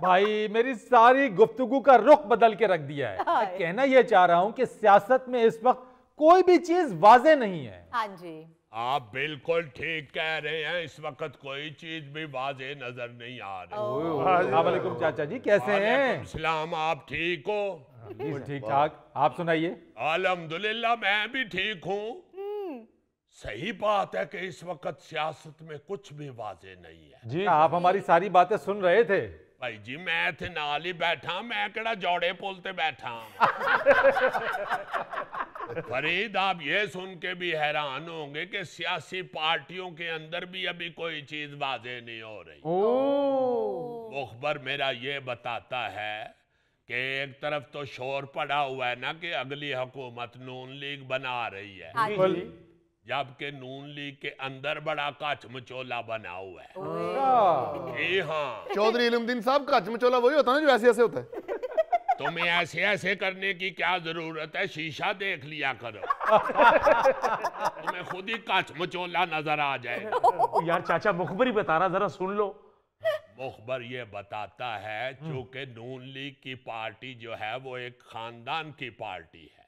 भाई मेरी सारी गुफ्तगू का रुख बदल के रख दिया है। मैं कहना यह चाह रहा हूं कि सियासत में इस वक्त कोई भी चीज वाज़ेह नहीं है। हाँ जी। आप बिल्कुल ठीक कह रहे हैं, इस वक्त कोई चीज भी वाज़ेह नजर नहीं आ रही। अस्सलाम वालेकुम चाचा जी, कैसे हैं? सलाम, आप ठीक हो? बिल्कुल ठीक ठाक, आप सुनाइए। अल्हम्दुलिल्लाह मैं भी ठीक हूँ। सही बात है कि इस वक्त सियासत में कुछ भी वाज़ेह नहीं है। जी आप हमारी सारी बातें सुन रहे थे? भाई जी मैं थे नाल ही बैठा, मैं केड़ा जौड़े पुल ते बैठा। फरीद आप ये सुन के भी हैरान होंगे कि सियासी पार्टियों के अंदर भी अभी कोई चीज वाज़ेह नहीं हो रही। मुखबर मेरा ये बताता है कि एक तरफ तो शोर पड़ा हुआ है ना कि अगली हुकूमत नून लीग बना रही है, जबकि नून लीग के अंदर बड़ा काच मचोला बना हुआ है। जी हाँ, चौधरी इल्मुद्दीन साहब का चमचोला वही होता है ना जो ऐसे ऐसे होता है। तुम्हें ऐसे ऐसे करने की क्या जरूरत है, शीशा देख लिया करो। तुम्हें खुद ही काच मचोला नजर आ जाएगा। यार चाचा मुखबर ही बता रहा, जरा सुन लो। मुखबर ये बताता है चूंकि नून लीग की पार्टी जो है वो एक खानदान की पार्टी है।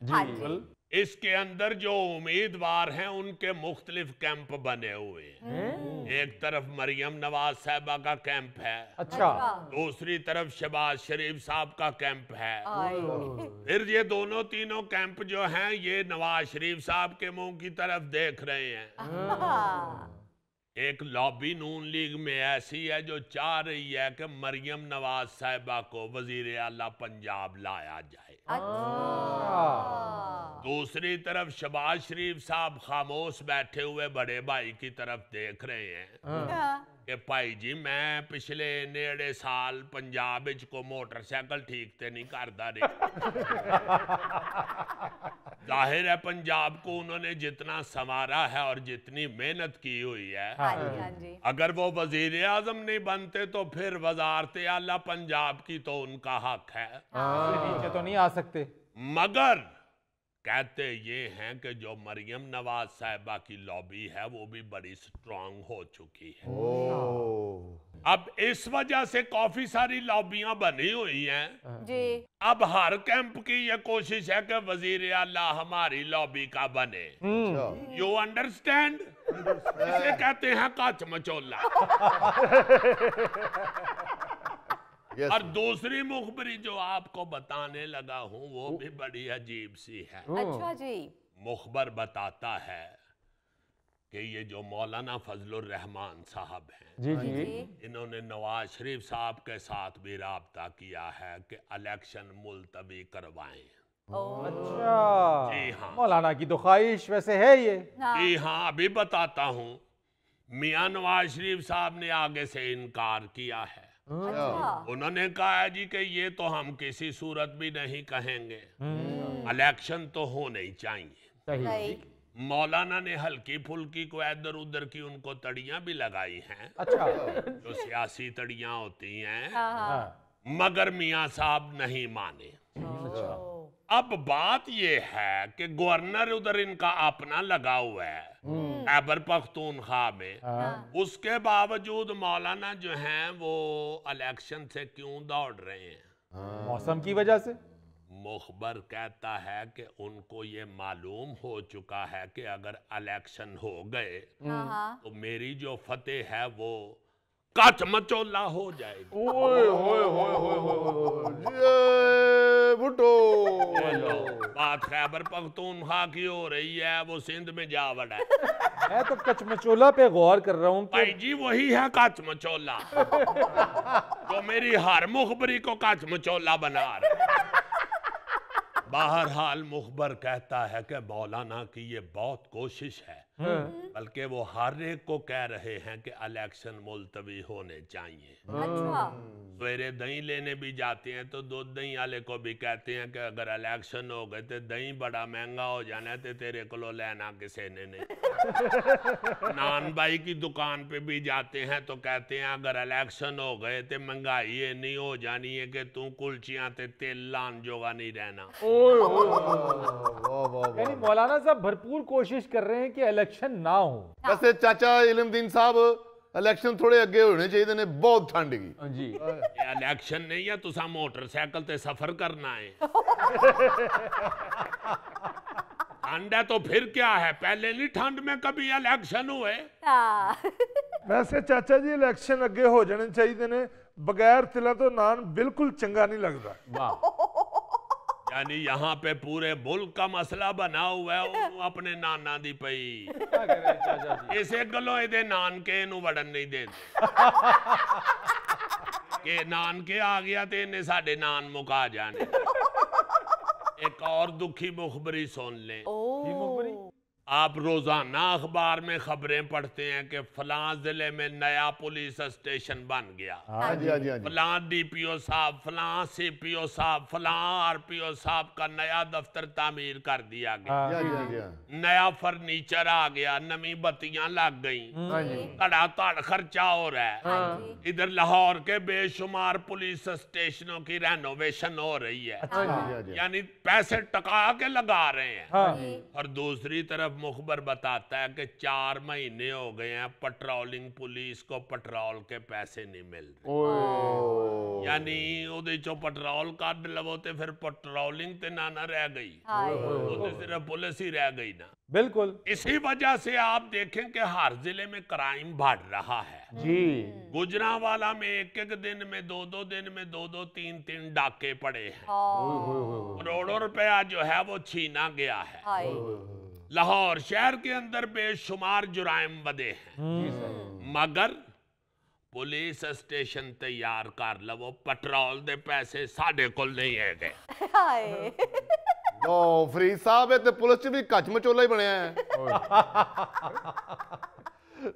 इसके अंदर जो उम्मीदवार हैं उनके मुख्तलिफ कैंप बने हुए हैं। एक तरफ मरियम नवाज साहबा का कैंप है, अच्छा, दूसरी तरफ शहबाज शरीफ साहब का कैंप है। फिर ये दोनों तीनों कैंप जो हैं ये नवाज शरीफ साहब के मुंह की तरफ देख रहे हैं। एक लॉबी नून लीग में ऐसी है जो चाह रही है कि मरियम नवाज साहिबा को वजीर आला पंजाब लाया जाए। दूसरी तरफ शहबाज शरीफ साहब खामोश बैठे हुए बड़े भाई की तरफ देख रहे हैं कि भाई जी मैं पिछले नेड़े साल पंजाब विच को मोटरसाइकिल ठीक ते नहीं करदा रही। जाहिर है पंजाब को उन्होंने जितना संवारा है और जितनी मेहनत की हुई है, अगर वो वजीर आजम नहीं बनते तो फिर वजारत आला पंजाब की तो उनका हक है, नीचे तो नहीं आ सकते। मगर कहते ये हैं कि जो मरियम नवाज साहिबा की लॉबी है वो भी बड़ी स्ट्रांग हो चुकी है। अब इस वजह से काफी सारी लॉबियां बनी हुई हैं जी। अब हर कैंप की ये कोशिश है कि वजीर आला हमारी लॉबी का बने। You understand? इसे कहते हैं काच मचोला। और दूसरी मुखबरी जो आपको बताने लगा हूं वो भी बड़ी अजीब सी है। अच्छा जी। मुखबर बताता है कि ये जो मौलाना फजलुर रहमान साहब हैं, जी जी, इन्होंने नवाज शरीफ साहब के साथ भी राब्ता किया है कि इलेक्शन मुलतवी करवाएं। अच्छा, जी हाँ, मौलाना की तो ख्वाहिश वैसे है ये। जी हाँ, अभी बताता हूँ। मियां नवाज शरीफ साहब ने आगे से इनकार किया है। उन्होंने कहा है जी कि ये तो हम किसी सूरत भी नहीं कहेंगे, इलेक्शन तो होने ही चाहिए। मौलाना ने हल्की फुल्की को इधर उधर की उनको तड़ियां भी लगाई हैं। अच्छा, जो सियासी तड़ियां होती हैं, मगर मियां साहब नहीं माने। अब बात ये है कि गवर्नर उधर इनका अपना लगा हुआ है खैबर पख्तूनख्वा में, उसके बावजूद मौलाना जो हैं वो इलेक्शन से क्यों दौड़ रहे हैं? मौसम की वजह से। मुखबर कहता है कि उनको ये मालूम हो चुका है कि अगर इलेक्शन हो गए तो मेरी जो फतेह है वो कच मचोला हो जाएगी। ओए होए होए होए होए ये भुट्टो। बात खैबर पख्तूनख्वा की हो रही है, वो सिंध में जा वड़ा है। मैं तो कचमचोला पे गौर कर रहा हूँ भाई जी वही है कच मचोला जो मेरी हर मुखबरी को कच मचोला बना रहा है। बहरहाल मुखबर कहता है कि मौलाना की ये बहुत कोशिश है, बल्कि वो हर एक को कह रहे हैं कि इलेक्शन मुलतवी होने चाहिए। सवेरे दही लेने भी जाते हैं तो दूध दही वाले को भी कहते हैं कि अगर इलेक्शन हो गए तो दही बड़ा महंगा हो जाना है, तो तेरे को लेना किसी ने नहीं। नान भाई की दुकान पे भी जाते हैं तो कहते हैं अगर इलेक्शन हो गए तो महंगाई ये नहीं हो जानी है कि तू कुलचियां ते तेल लान जोगा नहीं रहना। यानी मौलाना साहब भरपूर कोशिश कर रहे हैं कि इलेक्शन ना हो। वैसे चाचा इल्मदीन साहब इलेक्शन थोड़े अगे होने चाहिए ने, बहुत ठंड की जी। इलेक्शन नहीं है, तुसा मोटरसाइकिल ते सफर करना है। ठंड है तो फिर क्या है, पहले नहीं ठंड में कभी इलेक्शन हुए। वैसे चाचा जी इलेक्शन अगे हो जाने चाहिए ने, बगैर तिला तो नान बिल्कुल चंगा नहीं लगता। वाह। यानी यहाँ पे पूरे मुल्क का मसला बना हुआ है, वो अपने नाना दी पई इसे गलो इधे नान के नू वड़न नहीं देते के नान के आ गया तो इन्हें साडे नान मुका जाने। एक और दुखी मुखबरी सुन लें। आप रोजाना अखबार में खबरें पढ़ते हैं कि फलां जिले में नया पुलिस स्टेशन बन गया, फलां डीपीओ साहब, फलां सीपीओ साहब, फलां आरपीओ साहब का नया दफ्तर तामीर कर दिया गया, नया फर्नीचर आ गया, नवी बत्तियां लग गई, धड़ाधड़ खर्चा हो रहा है। इधर लाहौर के बेशुमार पुलिस स्टेशनों की रेनोवेशन हो रही है, यानी पैसे टका के लगा रहे हैं। और दूसरी तरफ मुखबर बताता है कि 4 महीने हो गए हैं पेट्रोलिंग पुलिस को पेट्रोल के पैसे नहीं मिल रहे। यानी ओदे चो पेट्रोल काट लवो ते फिर पेट्रोलिंग ते ना रह गई, वो तो सिर्फ पुलिस ही रह गई ना। बिल्कुल। इसी वजह से आप देखें कि हर जिले में क्राइम बढ़ रहा है जी। गुजरांवाला में एक दिन में 2 दिन में 2 3 डाके पड़े हैं, करोड़ों रुपया जो है वो छीना गया है। लाहौर शहर के अंदर बेशुमार जुराइम बदे हैं, मगर पुलिस स्टेशन तैयार कर लवो, पेट्रोल दे पैसे साढ़े कोल नहीं है। फरीद साहब है तो पुलिस भी कच मचोला ही बनया है।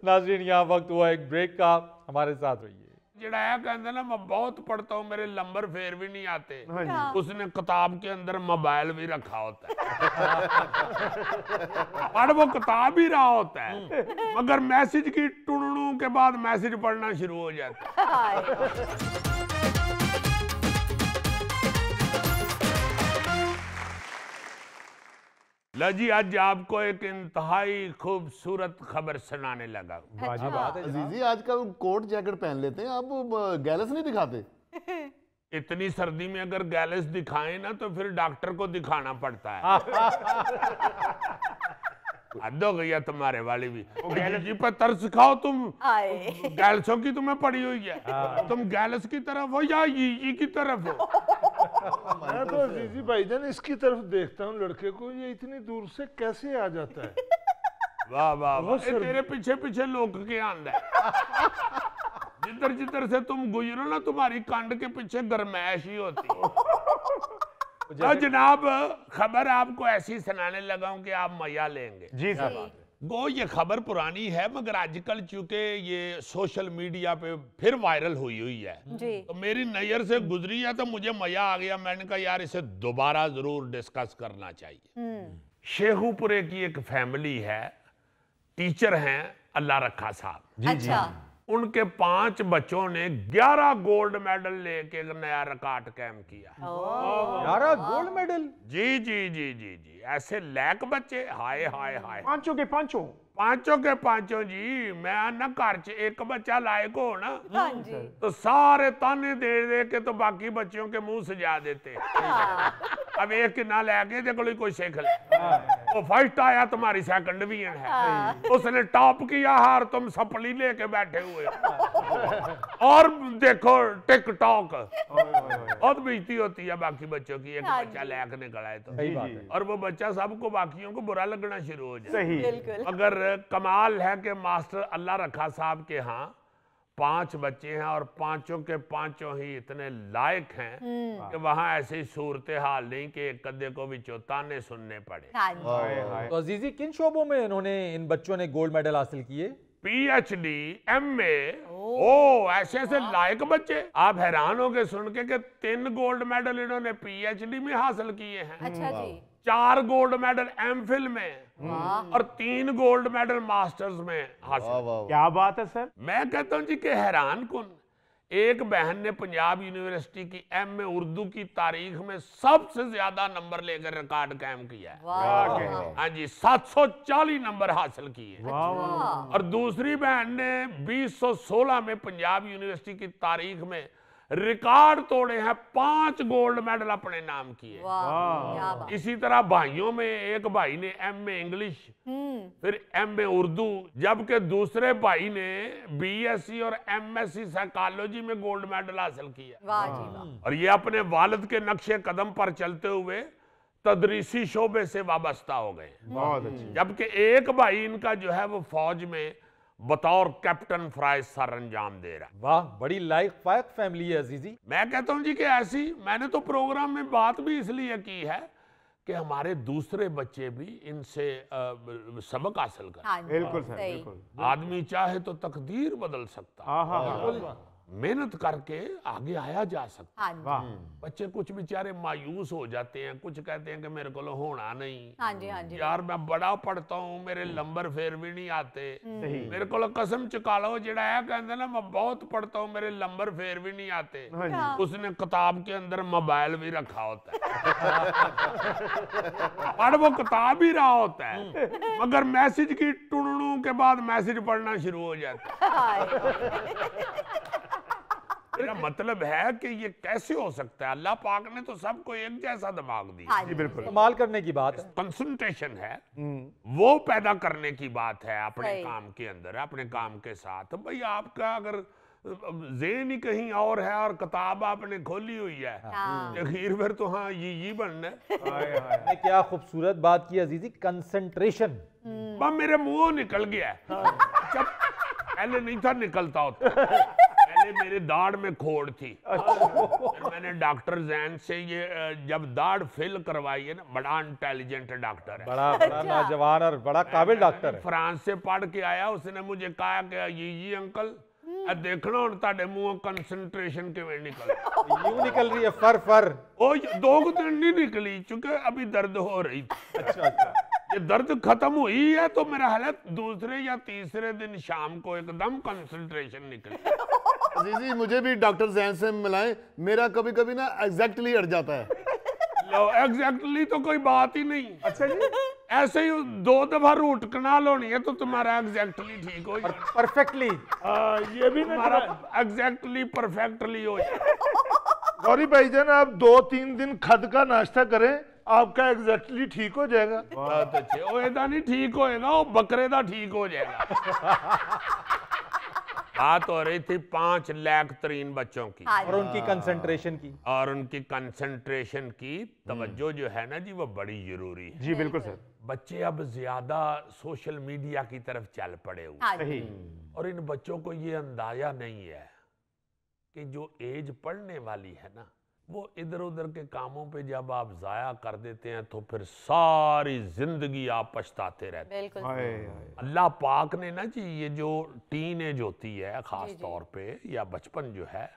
नाज़रीन यहाँ वक्त हुआ एक ब्रेक का, हमारे साथ रहिए। जड़ाया कहते ना मैं बहुत पढ़ता हूँ, मेरे नंबर फेर भी नहीं आते। उसने किताब के अंदर मोबाइल भी रखा होता है और वो किताब ही रहा होता है, मगर मैसेज की टुनड़ू के बाद मैसेज पढ़ना शुरू हो जाता है। जी आज आपको एक इंतहाई खूबसूरत खबर सुनाने लगा। अजीजी आजकल कोट जैकेट पहन लेते हैं, आप गैलस नहीं दिखाते? इतनी सर्दी में अगर गैलस दिखाएं ना तो फिर डॉक्टर को दिखाना पड़ता है। हद हो गई है तुम्हारे वाली भी। जी पर तरस खाओ तुम, गैलसों की तुम्हें पड़ी हुई है, तुम गैलस की तरफ हो या ये की तरफ हो? मैं तो अजीजी भाईजान इसकी तरफ देखता हूँ लड़के को, ये इतनी दूर से कैसे आ जाता है। वाह वाह वाह, तेरे पीछे पीछे लोग के आंदा है। जिधर जिधर से तुम गुजरो ना तुम्हारी कांड के पीछे गरमैश ही होती है। जनाब खबर आपको ऐसी सुनाने लगा हूं कि आप मजा लेंगे। जी साहब। गो ये खबर पुरानी है, मगर आजकल चूंकि ये सोशल मीडिया पे फिर वायरल हुई है जी। तो मेरी नजर से गुजरी है तो मुझे मजा आ गया। मैंने कहा यार इसे दोबारा जरूर डिस्कस करना चाहिए। शेखुपुरे की एक फैमिली है, टीचर हैं अल्लाह रखा साहब। अच्छा। उनके 5 बच्चों ने 11 गोल्ड मेडल लेके एक नया रिकॉर्ड कायम किया। 11 गोल्ड मेडल? जी जी जी जी जी, ऐसे लैक बच्चे, हाय हाय हाय। पांचों के पांचों जी। मैं ना घर च एक बच्चा लायक हो ना तो सारे ताने दे दे के तो बाकी बच्चों के मुंह सजा देते। अब एक ना लैके कोई सीख ले। वो फर्स्ट आया, तुम्हारी सेकंड डिवीजन है, उसने टॉप किया है और तुम सपली लेके बैठे हुए हो। और देखो टिकटॉक, बहुत बेइज्जती होती है बाकी बच्चों की। एक बच्चा लैक निकला है तो, और वो बच्चा सबको बाकियों को बुरा लगना शुरू हो जाए। अगर कमाल है कि मास्टर अल्लाह रखा साहब के यहाँ 5 बच्चे हैं और पांचों के पांचों ही इतने लायक हैं कि वहां ऐसी सूरत हाल नहीं कि एक कदे को भी ताने सुनने पड़े। तो अजीजी, किन शोबों में इन्होंने, इन बच्चों ने गोल्ड मेडल हासिल किए? PhD, MA। ओ ऐसे ऐसे लायक बच्चे, आप हैरान होगे सुन के कि 3 गोल्ड मेडल इन्होंने PhD में हासिल किए हैं। अच्छा जी। 4 गोल्ड मेडल MPhil में और 3 गोल्ड मेडल मास्टर्स में हासिल। क्या बात है सर। मैं कहता हूं जी कि हैरान कुन, एक बहन ने पंजाब यूनिवर्सिटी की MA उर्दू की तारीख में सबसे ज्यादा नंबर लेकर रिकॉर्ड कायम किया है। हाँ जी, 740 नंबर हासिल किए। और दूसरी बहन ने 2016 में पंजाब यूनिवर्सिटी की तारीख में रिकॉर्ड तोड़े हैं, 5 गोल्ड मेडल अपने नाम किए। इसी तरह भाइयों में एक भाई ने MA इंग्लिश, फिर MA उर्दू, जबकि दूसरे भाई ने BSc और MSc साइकोलॉजी में गोल्ड मेडल हासिल किया। और ये अपने वालिद के नक्शे कदम पर चलते हुए तदरीसी शोबे से वाबस्ता हो गए। जबकि एक भाई इनका जो है वो फौज में बतौर कैप्टन फ्राइज सर अंजाम दे रहा है। वाह, बड़ी लायक फायक फैमिली है अजीजी। मैं कहता हूं जी कि ऐसी, मैंने तो प्रोग्राम में बात भी इसलिए की है कि हमारे दूसरे बच्चे भी इनसे सबक हासिल करें। बिल्कुल सर, बिल्कुल। आदमी चाहे तो तकदीर बदल सकता, मेहनत करके आगे आया जा सकता। बच्चे कुछ बेचारे मायूस हो जाते हैं, कुछ कहते हैं कि मेरे को होना नहीं, यार मैं बड़ा पढ़ता हूँ, मेरे नंबर फिर भी नहीं आते, मेरे को कसम चुका लो जेड़ा है कहते ना मैं बहुत पढ़ता हूँ मेरे नंबर फिर भी नहीं आते, उसने किताब के अंदर मोबाइल भी रखा होता है और वो किताब ही रहा होता है, मगर मैसेज की टुनड़ू के बाद मैसेज पढ़ना शुरू हो जाता है। मेरा मतलब है कि ये कैसे हो सकता है? अल्लाह पाक ने तो सबको एक जैसा दिमाग दिया। जी बिल्कुल। कमाल करने की बात है, कंसंट्रेशन है, वो पैदा करने की बात है अपने काम के अंदर, अपने काम के साथ। भाई आपका अगर ज़हन ही कहीं और है और किताब आपने खोली हुई है, आखिर फिर तो हाँ ये बनना है। क्या खूबसूरत बात की अजीजी, कंसंट्रेशन। मेरे मुंह निकल गया, जब पहले नहीं था निकलता होता, पहले मेरे दाढ़ में खोड़ थी। मैंने डॉक्टर जैन से ये जब दाढ़ फिल करवाई है ना, बड़ा इंटेलिजेंट डॉक्टर है, बड़ा नौजवान और बड़ा काबिल डॉक्टर है। फ्रांस से पढ़ के आया, उसने मुझे कहा कि ये अंकल देखना हूं ताड़े मुंह कंसंट्रेशन किवें निकल यूं निकल रही है फर। ओ 2 दिन नहीं निकली क्योंकि अभी दर्द हो रही थी। अच्छा। ये दर्द खत्म हुई है तो मेरा हालत दूसरे या तीसरे दिन शाम को एकदम कंसंट्रेशन निकली। अजीजी मुझे भी डॉक्टर जैन से मिलाएं, मेरा कभी कभी ना एग्जैक्टली अट जाता है। लो एग्जैक्टली तो कोई बात ही नहीं। अच्छा जी, ऐसे ही 2 दफा रूट कनाल होनी है तो तुम्हारा एग्जैक्टली ठीक हो जाए, परफेक्टली। ये भी तुम्हारा एग्जैक्टली परफेक्टली हो जाए। गौरी भाईजान आप 2-3 दिन खद का नाश्ता करें, आपका एग्जैक्टली ठीक हो जाएगा। बहुत अच्छे। वो एदा नहीं ठीक होएगा, वो बकरे दा ठीक हो जाएगा। बात हो रही थी 5 लाख तरीन बच्चों की और उनकी कंसंट्रेशन की, और उनकी कंसंट्रेशन की तवज्जो जो है ना जी, वो बड़ी जरूरी है। जी बिल्कुल सर। बच्चे अब ज्यादा सोशल मीडिया की तरफ चल पड़े हुए, और इन बच्चों को ये अंदाजा नहीं है कि जो एज पढ़ने वाली है ना, वो इधर उधर के कामों पे जब आप जाया कर देते हैं तो फिर सारी जिंदगी आप पछताते रहते हैं। अल्लाह पाक ने ना जी, ये जो टीन एज होती है खास तौर पे, या बचपन जो है,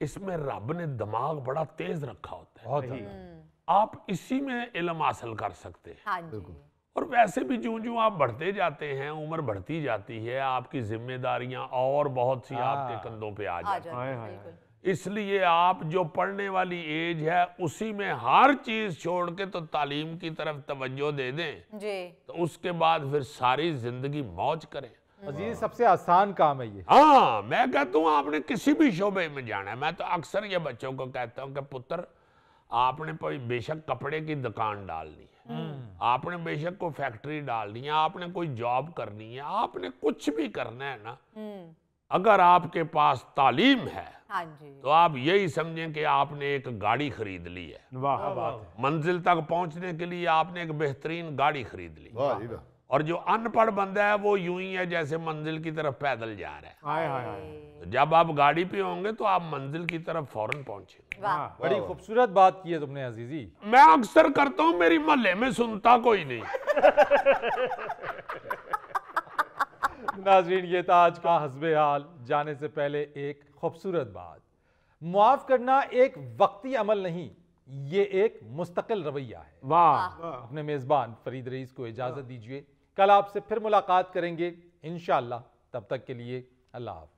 इसमें रब ने दिमाग बड़ा तेज रखा होता है। आप इसी में इल्म हासिल कर सकते हैं। और वैसे भी जूं जूं आप बढ़ते जाते हैं, उम्र बढ़ती जाती है, आपकी जिम्मेदारियां और बहुत सी आपके कंधों पे आ जाती हैं। इसलिए आप जो पढ़ने वाली एज है उसी में हर चीज छोड़ के तो तालीम की तरफ तवज्जो दे दें जी, तो उसके बाद फिर सारी जिंदगी मौज करें। अजीज सबसे आसान काम है ये। हाँ, मैं कहता हूँ आपने किसी भी शोबे में जाना है, मैं तो अक्सर ये बच्चों को कहता हूँ कि पुत्र आपने बेशक कपड़े की दुकान डालनी है, आपने बेशक कोई फैक्ट्री डालनी है, आपने कोई जॉब करनी है, आपने कुछ भी करना है ना, अगर आपके पास तालीम है, हाँ जी, तो आप यही समझें कि आपने एक गाड़ी खरीद ली है। वाह वाह, मंजिल तक पहुंचने के लिए आपने एक बेहतरीन गाड़ी खरीद ली। वाह जी वाह। और जो अनपढ़ बंदा है वो यूं ही है जैसे मंजिल की तरफ पैदल जा रहा है। हाय हाय हाय, तो जब आप गाड़ी पे होंगे तो आप मंजिल की तरफ फौरन पहुंचेंगे। वाह, बड़ी खूबसूरत बात की है तुमने अजीजी। मैं अक्सर करता हूं, मेरी मोहल्ले में सुनता कोई नहीं। नाज़रीन, ये था आज का हस्बे हाल। जाने से पहले एक खूबसूरत बात, मुआफ करना एक वक्ती अमल नहीं, ये एक मुस्तकिल रवैया है। वाह, अपने मेज़बान फरीद रईस को इजाज़त दीजिए। कल आपसे फिर मुलाकात करेंगे इंशाअल्लाह। तब तक के लिए अल्लाह हाफ़िज़।